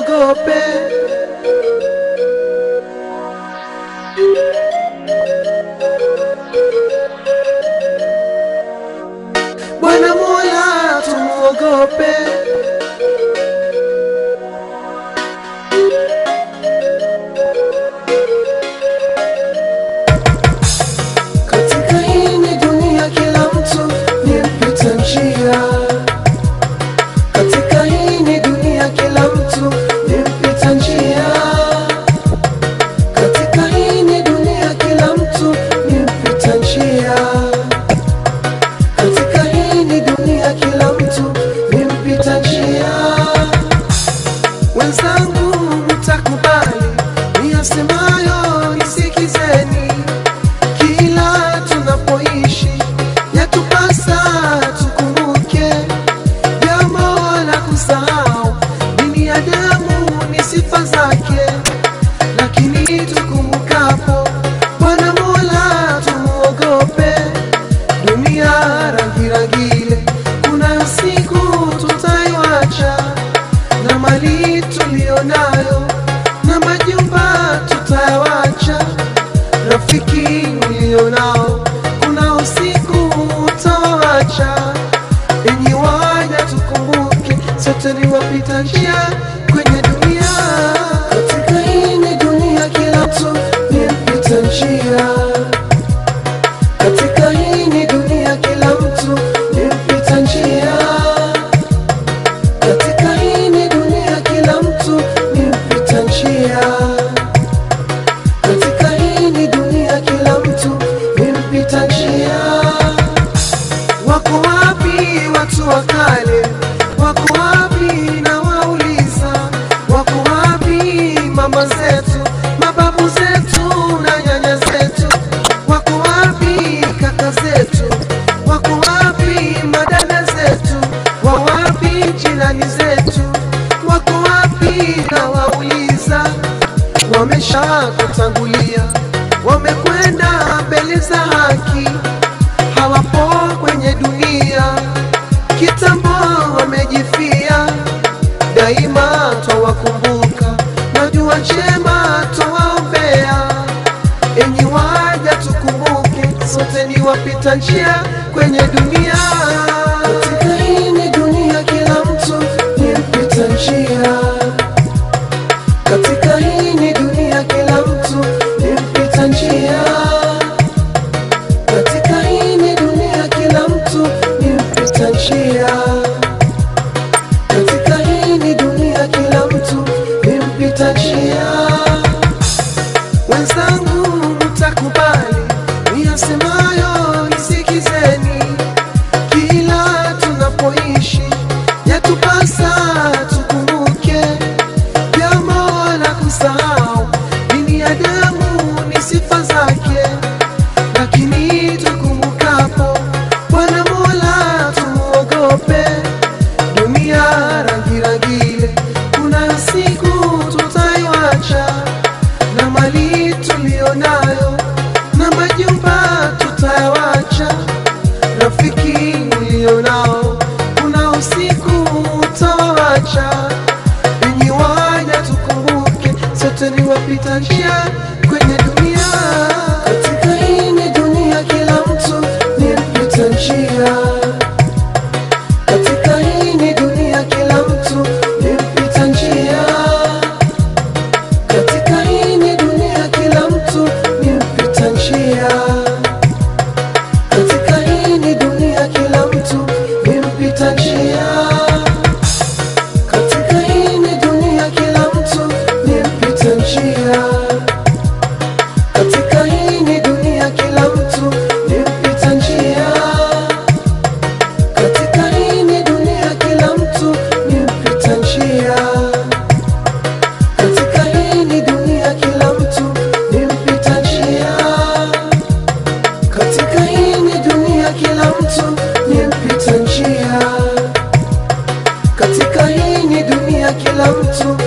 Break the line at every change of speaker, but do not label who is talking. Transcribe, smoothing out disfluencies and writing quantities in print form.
tumuogope. Bwana Mola tumuogope. Katika hii dunia kila mtu ni mpita njia. Katika hii dunia kila mtu ni mpita njia. Katika hii dunia kila mtu ni mpita njia. Katika hii dunia kila mtu ni mpita njia. Wenzangu mtakubali niyasemayo, nisikizeni. Kila tunapoishi yatupasa tukumbuke jambo la kusahau binadamu ni sifa zake, lakini tukumbukapo Bwana Mola tumuogope. Dunia rangirangile, kuna siku tutaiwacha, na mali tulionayo na majumba tutayawacha. Rafiki ulionao kuna usiku utawacha. Enyi waja tukumbuke, sote ni wapita njia kwenye dunia. Katika hii dunia kila mtu ni mpita njia. Katika hii dunia kila mtu ni mpita njia. Katika hii dunia kila mtu ni mpita njia. Katika hii dunia kila mtu ni mpita njia. Wako wapi watu wa kale? Wako wapi na wauliza? Wako wapi mama zetu, mababu zetu na nyanya zetu? Wako wapi kaka zetu? Wako wapi madada zetu? Wako wapi jirani zetu? Wako wapi na wauliza? Wamesha kutangulia, wamekwenda mbele za haki, hawapo kwenye dunia, kitambo wamejifia. Daima twawakumbuka na dua njema twawaombea. Enyi waja tukumbuke, sote ni wapita njia kwenye dunia. Katika hii dunia kila mtu ni mpita njia. Katika hii dunia kila mtu ni mpita njia. Katika hii dunia kila mtu ni mpita njia. Katika hii dunia kila mtu ni mpita njia. Wenzangu mtakubali niyasemayo, nisikizeni. Kila tunapoishi yatupasa tukumbuke jambo la kusahau binadamu ni sifa zake, lakini tukumbukapo Bwana Mola tumuogope. Dunia rangirangile, kuna siku tutaiwacha, na mali tulionayo na majumba tutayawacha. Rafiki ulionao kuna usiku utawacha. Enyi waja tukumbuke, sote ni wapita njia kwenye dunia. Katika hii dunia kila mtu ni mpita njia. Katika hii dunia kila mtu ni mpita njia. Katika hii dunia kila mtu ni mpita njia. Katika hii dunia kila mtu ni mpita njia. Katika hii dunia kila mtu ni mpita njia. Katika hii dunia kila mtu ni mpita njia. Katika hii dunia kila mtu ni mpita njia. Katika hii dunia kila mtu ni mpita njia. Katika hii dunia kila mtu ni mpita njia. Katika hii dunia kila mtu